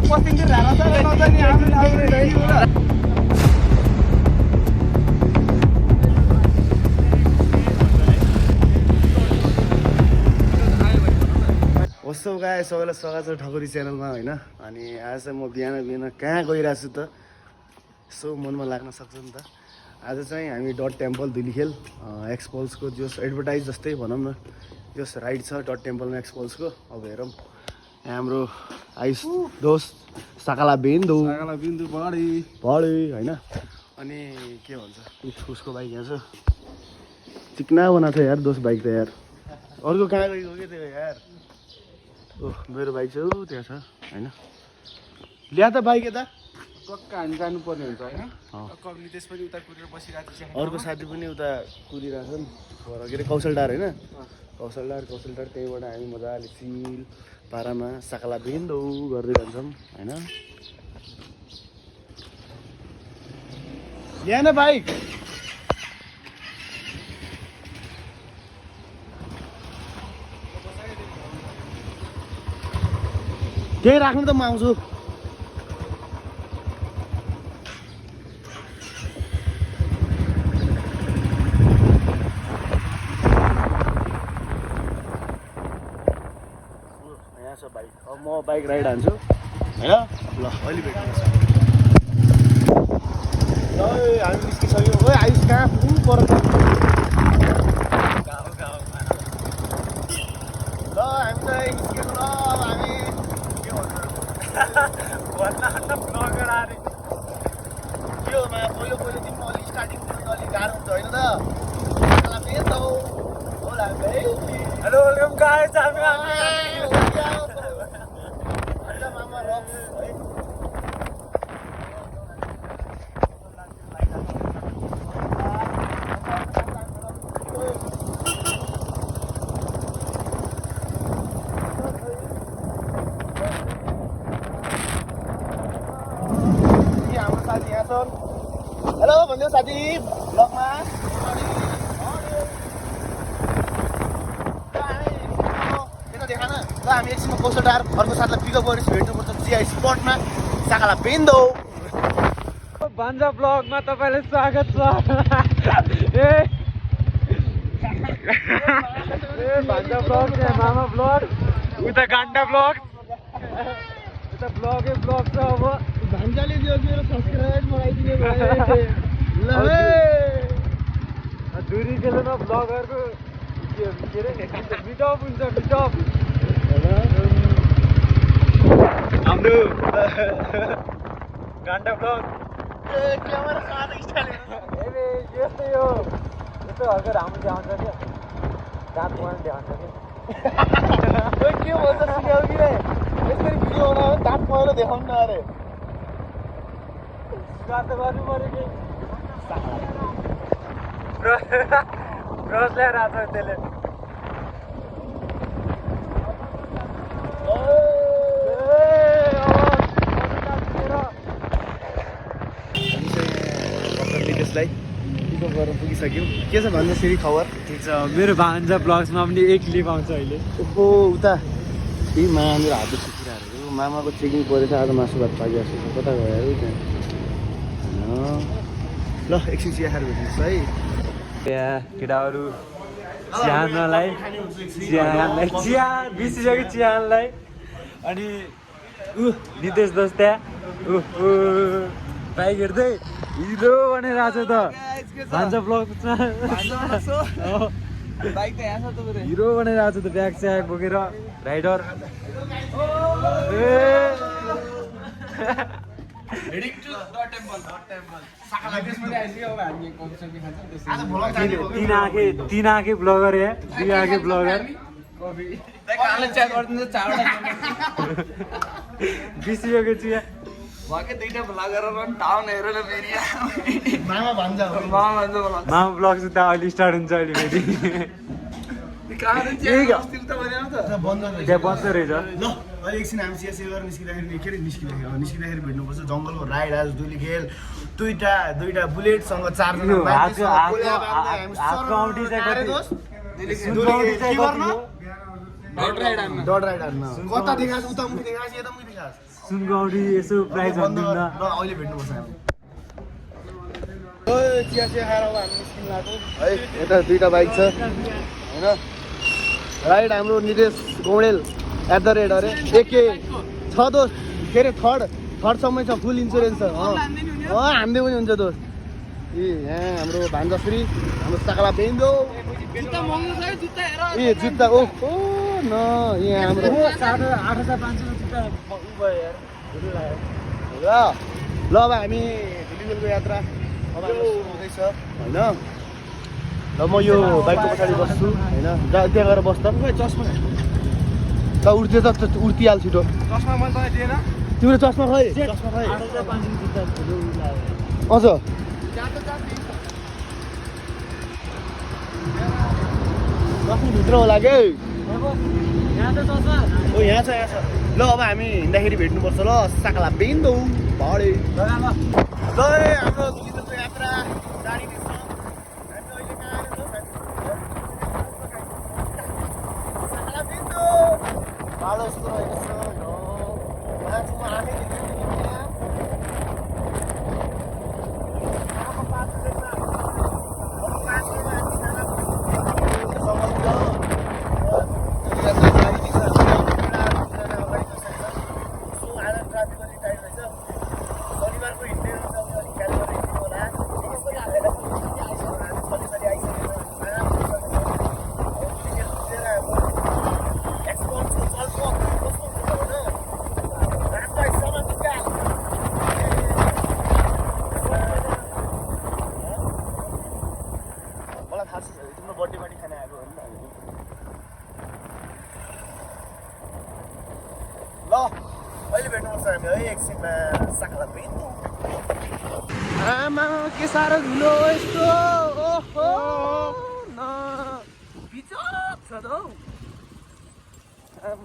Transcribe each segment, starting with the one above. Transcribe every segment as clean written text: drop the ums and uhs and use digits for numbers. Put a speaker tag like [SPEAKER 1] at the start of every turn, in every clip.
[SPEAKER 1] होस् गाए सबैलाई स्वागत छ ठकुरी च्यानलमा होइन। अनि आज चाहिँ म बिहान कहाँ गइरहेको छु त यसो मनमा लाग्न सक्छ नि त। आज चाहिँ हामी डट टेम्पल धुलीखेल एक्सपल्सको जस एडभर्टाइज जस्तै भनौँ न जस राइड छ डट टेम्पलमा एक्सपल्सको। अब हेरौँ यहाँ हाम्रो आयुष दोस्त साकाला बिन्दु बढी होइन। अनि के भन्छ उसको बाइक यहाँ छ चिक्ना बनाएको छ यार दोस्त बाइक त यार। अर्को कहाँ गएको के त्यो यार। ओह मेरो बाइक छ त्यहाँ छ होइन। ल्या त बाइक यता
[SPEAKER 2] पक्का हामी जानुपर्ने हुन्छ होइन।
[SPEAKER 1] नितेश पनि उता कुरेर बसिरहेको छ। अर्को साथी पनि उता कुदिरहेको छ नि के अरे कौशलडार होइन। कौशलडार त्यहीँबाट हामी मजाले चिल पारामा साकाला बिन्दौ गर्दै जान्छौँ होइन। ल्या न बाइक त्यही राख्नु त म आउँछु। यहाँ छ बाइक। अब म बाइक राइड हान्छु होइन। ल अहिले भेट्नुहोस्। हामी निस्किसक्यौँ। ओ आयुष कहाँ पुग्नु पर्छ। ल हामी चाहिँ निस्केको ल। अब हामी के भन्छ ब्लगर आएर के हो मा पहिलो दिनमा अलिक स्टार्टिङ अलिक गाह्रो हुन्छ होइन त। Hello welcome guys. मामा रक है। हाम्रो साथी यहाँ छन्। हेलो भनिदेऊ साथी ब्लगमा। देखा न ल हामी एकछिनमा कौशलडार अर्को साथलाई पिकअप गरेर भेट्नुपर्छ चिया स्पटमा साकाला बिन्दौ।
[SPEAKER 2] भान्जा ब्लगमा तपाईँलाई स्वागत छ। भान्जा ब्लग मामा ब्लग उता गान्डा ब्लग उता ब्लगै ब्लग छ। अब
[SPEAKER 1] भान्जाले दियो मेरो सब्सक्राइब मगाइदिने
[SPEAKER 2] धुरी खेल्नु ब्लगरको के अरे मिटअप हुन्छ मिटअप हाम्रो गान्डा ब्लग। यस्तै हो यस्तो हल्का राम्रो देखाउँछ क्या दाँत पढ्नु देखाउँछ क्या
[SPEAKER 1] के भन्छ सिकाउ कि यसरी भिडियो बनायो दाँत पहेँलो देखाउनु न अरे
[SPEAKER 2] त गर्नु पऱ्यो कि ब्रस ल्याएर आएको छ त्यसले।
[SPEAKER 1] नितेशलाई पिकअप गरेर पुगिसक्यौँ। के छ भन्नु फेरि खबर।
[SPEAKER 2] ठिक छ मेरो भान्जा ब्लग्समा पनि एक क्लिप आउँछ अहिले।
[SPEAKER 1] ओहो उता ए मामा मेरो हात सुकिरहेको मामाको चेकिङ परेछ। आज मासु भात पाइरहेको छु कता गयो त्यहाँ। ल एकछिन चिया खाएर भेट्नुहोस् है।
[SPEAKER 2] त्यहाँ केटाहरू चिहानलाई चिया बिर्सिसक्यो चिहानलाई। अनि नितेश दोस्त त्यहाँ बाइक हेर्दै हिरो भनेर आएको छ त भान्जा ब्लगमा हिरो भनेर आएको छ त ब्याग स्याग बोकेर राइडर। तीन आँखे ब्लगर या दुई आँखे ब्लगर बिर्सिएको चिया
[SPEAKER 1] मामा भान्जा
[SPEAKER 2] मामा ब्लग सुत्दा अहिले स्टार्ट हुन्छ अहिले फेरि। त्यहाँ बन्द रहेछ।
[SPEAKER 1] ल अहिले एकछिन हामी चिया सेवा गरेर निस्किँदाखेरि के अरे निस्किँदाखेरि भेट्नुपर्छ जङ्गलको राइड आज धुलीखेल दुईटा बुलेटसँग चारजना डट राइड हान्न कता देखाएको उता मुखी देखाएको यता मुखी देखाएको
[SPEAKER 2] सुनगौडी यसो प्राइज
[SPEAKER 1] बन्द
[SPEAKER 2] भन्नु
[SPEAKER 1] गर।
[SPEAKER 2] न
[SPEAKER 1] ल अहिले भेट्नुपर्छ हामी चिया चिया खाएर अब हामी निस्किन लाग्यो है यता दुईवटा बाइक छ होइन राइट हाम्रो नितेश गौडेल @ अरे एके छ दोस्त के अरे थर्डसम्मै छ फुल इन्सुरेन्स छ हान्दै पनि हुन्छ दोस्त ए यहाँ हाम्रो भान्जाश्री हाम्रो साकला बेन्दो ए जुत्ता ओहो न यहाँ हाम्रो
[SPEAKER 2] 8,500 जुत्ता उ भयो यार ढिलो लाग्यो
[SPEAKER 1] ल अब हामी धुलीबेलको यात्रा अब हाम्रो सुरु हुँदैछ होइन ल म यो बाइकको पछाडि बस्छु होइन त्यहाँ गएर बस्दा चस्मा त उड्थ्यो त उड्तिहाल्छ छिटो
[SPEAKER 2] चस्मा मैले तँलाई दिएन
[SPEAKER 1] तिम्रो चस्मा खै चस्मा खै
[SPEAKER 2] 8,500 जुत्ता ढिलो लाग्यो
[SPEAKER 1] अझ चस्मा भित्र होला के
[SPEAKER 2] यहाँ त चस्मा
[SPEAKER 1] ओ यहाँ छ ल अब हामी हिँड्दाखेरि भेट्नुपर्छ ल साकला बेन्दौ भरे
[SPEAKER 2] लगा ल
[SPEAKER 1] ल हाम्रो धुलीबेलको यात्रा जारी नै छ हामी अहिले कहाँ आएर साकला बेन्दौ बाटो यस्तो रहेको छ मान्छेमा आफै अहिले भेट्नुपर्छ हामी है एकछिनमा साकला बेन्दौ आमा के साह्रो धुलो यस्तो ओहो न बिचक छ त हौ आमा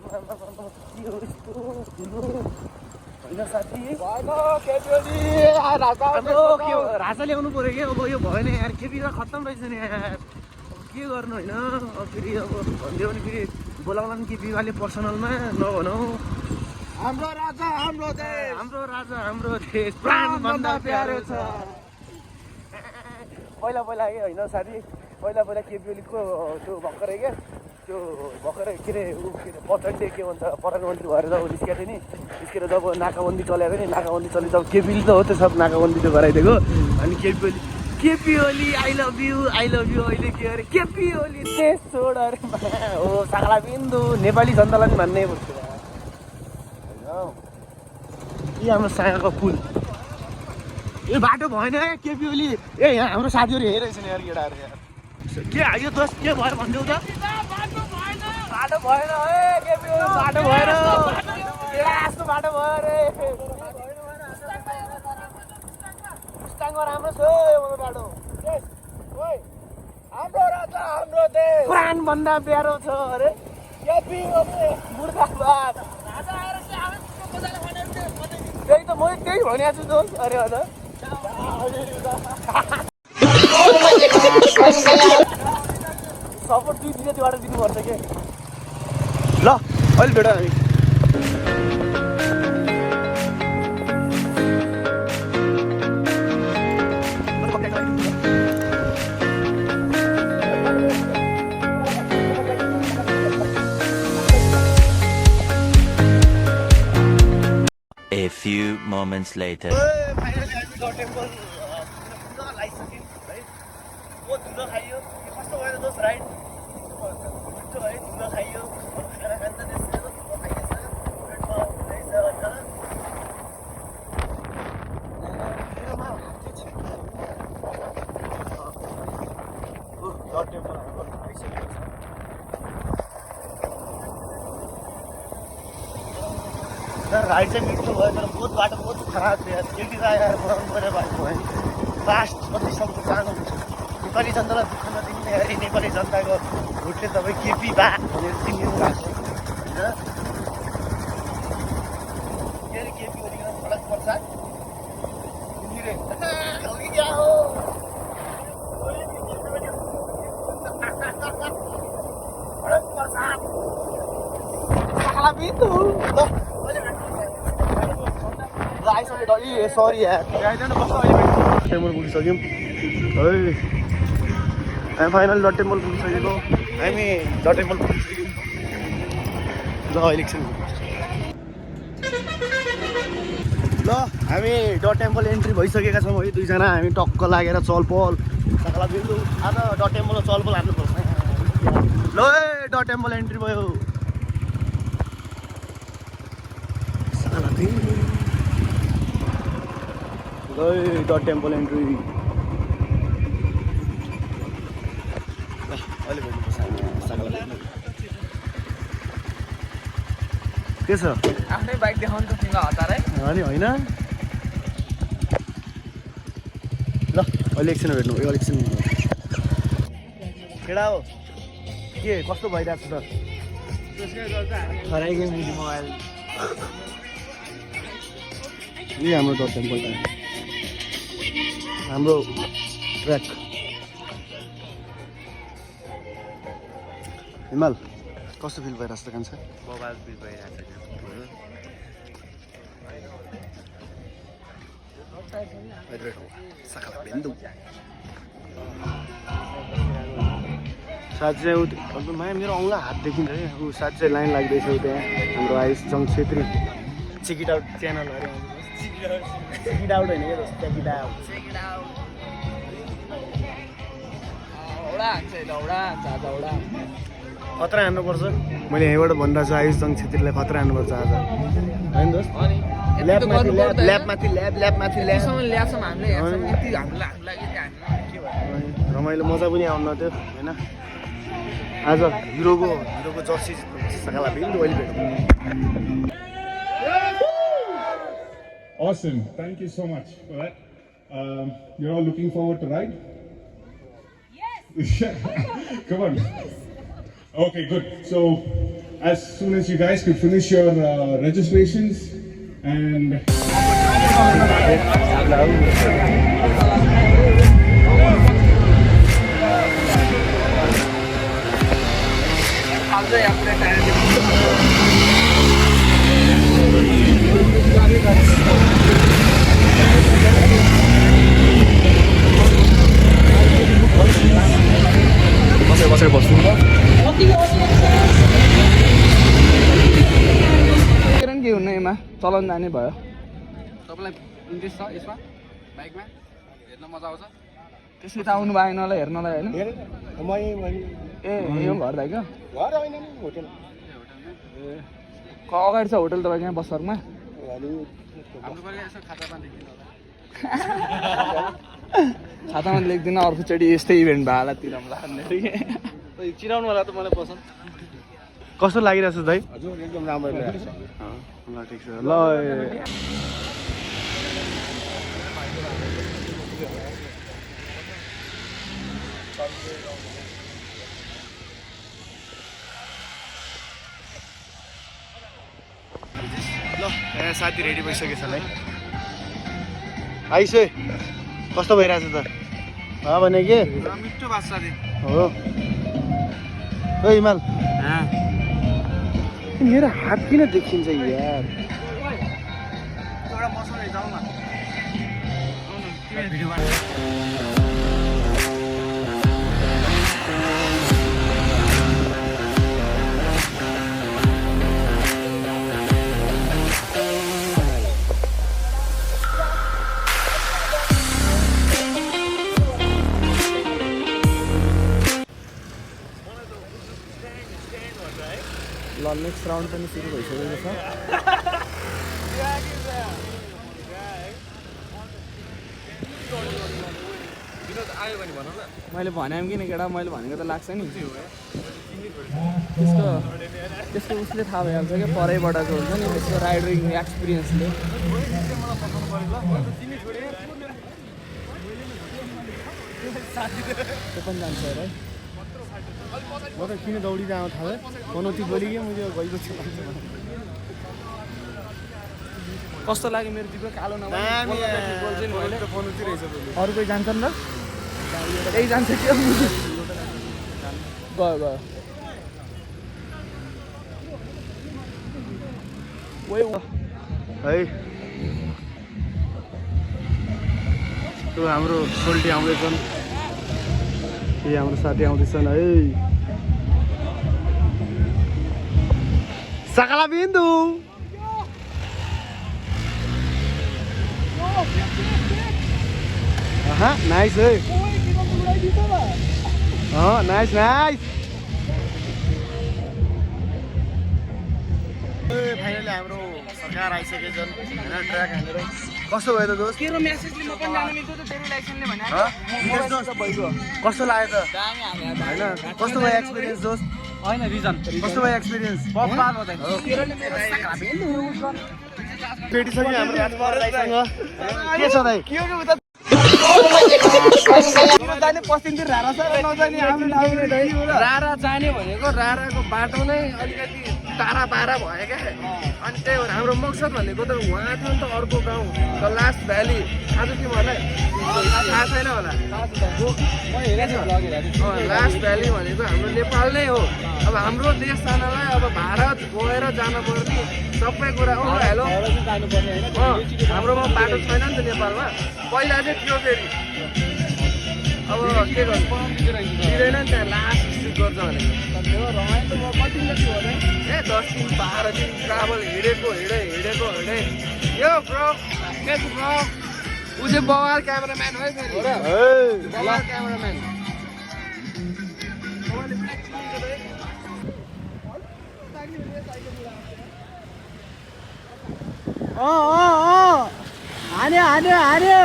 [SPEAKER 1] के हो यस्तो धुलो होइन साथी हाम्रो के हो राजा ल्याउनु पऱ्यो क्या अब यो भएन यार केपीमा खत्तम रहेछ नि यार अब के गर्नु होइन अब फेरि अब भनिदियो भने फेरि बोलाउला नि केपीवाले पर्सनलमा नभनौ हाम्रो राजा हाम्रो देश प्राणभन्दा प्यारो छ पहिला के होइन साथी पहिला केपी ओलीको त्यो भर्खरै क्या त्यो भर्खरै के अरे प्रचण्डले के भन्छ प्रधानमन्त्री भएर जब निस्केको थियो नि निस्केर जब नाकाबन्दी चलाएको नि नाकाबन्दी चले जब केपीले त हो त्यो सब नाकाबन्दी त्यो गराइदिएको अनि KP Oli I love you अहिले के अरे केपी ओली देश छोड अरे हो साकला बेन्दौ नेपाली जनतालाई पनि भन्नै पर्छ यी हाम्रो सायाको पुल यो बाटो भएन है केपी ओली ए यहाँ हाम्रो साथीहरू हेरेछ नि यार केटाहरू यार के यो दोस्त के भयो भनिदेऊ त बाटो भएन है केपी ओली बाटो भएन यस्तो बाटो भयो अरे मुस्ताङमा राम्रो छ यो बाटो हाम्रो राजा हाम्रो देश प्राणभन्दा प्यारो छ अरे केपी ओली मुर्दाबाद त्यही त म त्यही भनिरहेको छु दोस्त अरे हजुर सपोर्ट 2 दिन त्यो बाटो दिनुपर्छ के ल अहिले भेट हामी
[SPEAKER 3] A few moments later.
[SPEAKER 1] Finally हामी डट टेम्पल लगाइसक्यौँ है बहुत धुलो खाइयो कस्तो भयो दोस्त राइड मिठो है धुलो खाइयो खाना खान्छ त्यसरी धुलो खाइएछ पेटमा हुँदैछ डट टेम्पल हाम्रो आइसकेको छ राइड चाहिँ मिठो भयो तर बहुत बाटो बहुत खराब थियो केटी आएर बनाउनु पऱ्यो बाटो भयो लास्ट कतिसम्म जानु हुन्छ नेपाली जनतालाई दुःख नदिने अरे नेपाली जनताको भोटले तपाईँ केपी बा भनेर चिनिनु भएको होइन के अरे केपी ओलीकन फरक पर्छ फरक पर्छ पुगिसक्यो ए सरी यार टेम्पल पुगिसक्यौँ है हामी फाइनल डट टेम्पल पुगिसकेको हामी डट टेम्पल पुगिसक्यौँ ल अहिले एकछिन ल हामी डट टेम्पल एन्ट्री भइसकेका छौँ है दुईजना हामी टक्क लागेर चलपल सकला बिन्दु आज डट टेम्पलमा चलपल हान्नुपर्छ ल ए डट टेम्पल एन्ट्री भयो ल डट टेम्पल एन्ट्री अहिले भेट्नुपर्छ के छ
[SPEAKER 2] आफ्नै बाइक देखाउनु त तिमीलाई हतार है
[SPEAKER 1] अनि होइन ल अहिले एकछिन भेट्नु यो एकछिन केटा हो के कस्तो भइरहेको छ त
[SPEAKER 2] हराइगयो मेरो मोबाइल
[SPEAKER 1] यही हाम्रो डट टेम्पल हाम्रो ट्र्याक हिमाल कस्तो फिल भइरहेको छ त कान्छ
[SPEAKER 2] मोबाइल बिल भइरहेको
[SPEAKER 1] साँच्चै माया मेरो औँला हात देखिन्छ है ऊ साँच्चै लाइन लाग्दैछ त्यहाँ हाम्रो आयुष जङ छेत्री चिकिट आउट च्यानलहरू चिकिट आउट होइन क्या जस्तो चिकिट आउट खतरा हान्नुपर्छ मैले यहीँबाट भनिरहेको छु आयुष जङ छेत्रीलाई खतरा हान्नुपर्छ आज होइन दोस्त ल्याबमाथि रमाइलो मजा पनि आउनु थियो होइन आज हिरोको जर्सी सकला बिन्दु अहिले भेटौँ
[SPEAKER 4] Awesome. Thank you so much for that. You're all looking forward to ride? Yes. Come on. Okay, good. So, as soon as you guys could finish your registrations and...
[SPEAKER 1] बसेर बस्नु
[SPEAKER 2] के हुन्न यसमा चलाउनु जाने भयो तपाईँलाई इन्ट्रेस्ट छ यसमा बाइकमा हेर्न मजा आउँछ त्यसै त आउनु भएन होला हेर्नलाई होइन ए यो घर दाइ क्या अगाडि छ होटल तपाईँ यहाँ बसरमा खातामा लेख्दिनँ अर्कोचोटि यस्तै इभेन्ट भयो होला तिरमला
[SPEAKER 1] चिनाउनु होला त मलाई पसन्द कस्तो लागिरहेछ दाइ
[SPEAKER 4] हजुर एकदम राम्रो लागिरहेछ
[SPEAKER 1] ल ठिक छ ल ल यहाँ साथी रेडी भइसकेछ है आइस है कस्तो भइरहेछ त भने के
[SPEAKER 2] मिठो भएको साथी
[SPEAKER 1] हो ओ हिमाल मेरो हात किन देखिन्छ यार
[SPEAKER 2] एउटा मसँग जाउँ न
[SPEAKER 1] ल नेक्स्ट राउन्ड पनि सुरु भइसकेको छ
[SPEAKER 2] मैले भने कि नि केटा मैले भनेको त लाग्छ नि त्यसको उसले थाहा भइहाल्छ क्या परैबाटको हुन्छ नि त्यसको राइडिङ एक्सपिरियन्सले त्यो पनि जान्छ अरे
[SPEAKER 1] म त किन दौडिँदै आउँ थाहा पनौती बोलिगयो मैले गएको छु
[SPEAKER 2] कस्तो लाग्यो मेरो जिब्रो कालो नभए
[SPEAKER 1] पनौती रहेछ
[SPEAKER 2] अरू कोही जान्छन् र यही जान्छ कि गयो गयो
[SPEAKER 1] है त्यो हाम्रो सोल्टी आउँदैछन् ए हाम्रो साथी आउँदैछन् है सकला बिन्दु नाइस है नाइस नाइस फाइनली हाम्रो सरकार आइसकेछन् होइन ट्र्याक हानेर कस्तो भयो त दोस्त
[SPEAKER 2] तेरो मेसेजले म पनि जानु मिल्छ त तेरो लाइसेन्सले भने
[SPEAKER 1] कस्तो लाग्यो त होइन कस्तो भयो एक्सपिरियन्स दोस्त
[SPEAKER 2] होइन रिजन
[SPEAKER 1] कस्तो भयो एक्सपिरियन्स
[SPEAKER 2] बब्बाल हो त तेरोले मेरो
[SPEAKER 1] भेटिसक्यो हाम्रो राजकुमारसँग के छ दाइ
[SPEAKER 2] जाने पश्चिमतिर रारा छ र नजाने हाम्रो रारा जाने भनेको राराको बाटो नै अलिकति टाढा पारा भयो क्या अनि त्यही भएर हाम्रो मकसद भनेको त उहाँ थियो नि त अर्को गाउँ द लास्ट भ्याली आज तिमीहरूलाई थाहा छैन होला लास्ट भ्याली भनेको हाम्रो नेपाल नै हो अब हाम्रो देश जानलाई अब भारत गएर जानु पर्ने सबै कुरा हो हेलो हाम्रोमा बाटो छैन नि त नेपालमा पहिला चाहिँ थियो फेरि अब के गर्नु दिँदैन नि त्यहाँ लास्ट स्ट्रिक गर्छ भनेको ए 10 दिन 12 दिन ट्राभल हिँडेको हिँडे यो ब्रो के ब्रो ऊ चाहिँ बवाल क्यामेराम्यान हो फेरि बवाल क्यामेराम्यान
[SPEAKER 1] हान्यो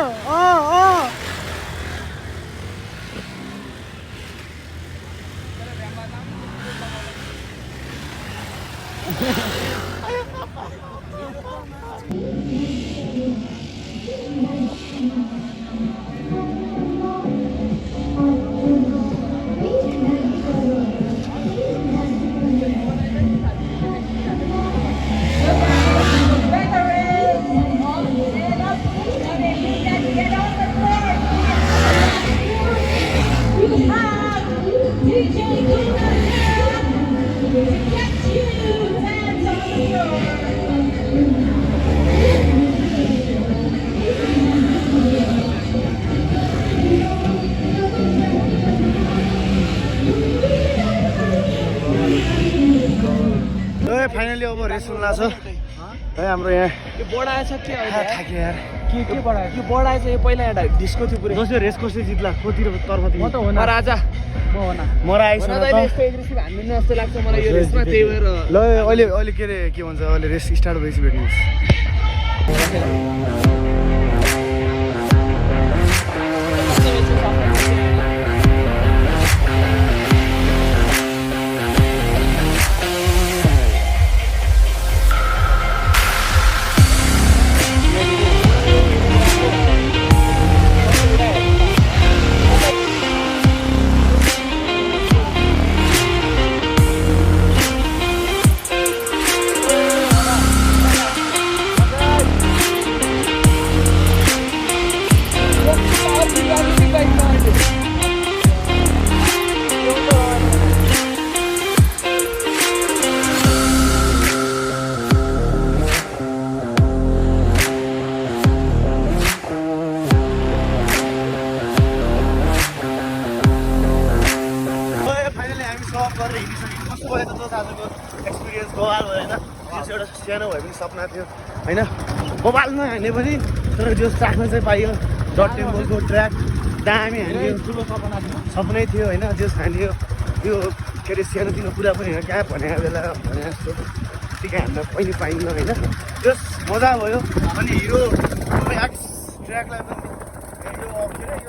[SPEAKER 1] फाइनली अब रेस सुन्ला छ है हाम्रो यहाँ
[SPEAKER 2] यो बोर्ड आएछ के
[SPEAKER 1] थाक्यो यार
[SPEAKER 2] के बढायो यो बोर्ड आएछ यो पहिला एउटा डिस्को थियो पुरै
[SPEAKER 1] दोस्रो रेस कसले जित्ला कोतिर तर्फ
[SPEAKER 2] म त हो न राजा म हो न
[SPEAKER 1] मरा आइसक्यो
[SPEAKER 2] अहिले यस्तो एग्रेसिभ हान्दिनु जस्तो लाग्छ मलाई यो रेसमा त्यही भएर
[SPEAKER 1] ल अहिले के अरे के भन्छ अहिले रेस स्टार्ट भएपछि भेट्नुहोस् एक्सपिरियन्स बवाल भयो होइन त्यो एउटा सानो भए पनि सपना थियो होइन बवाल नहाने पनि तर जो चाख्न चाहिँ पाइयो डट टेम्पलको ट्र्याक दामी हान्यो ठुलो सपनै थियो होइन जो हान्यो त्यो के अरे सानोतिनो कुरा पनि होइन कहाँ भनेको बेला भने जस्तो टिका हान्न पनि पाइन्न होइन जस मजा भयो अनि हिरो ट्र्याकलाई पनि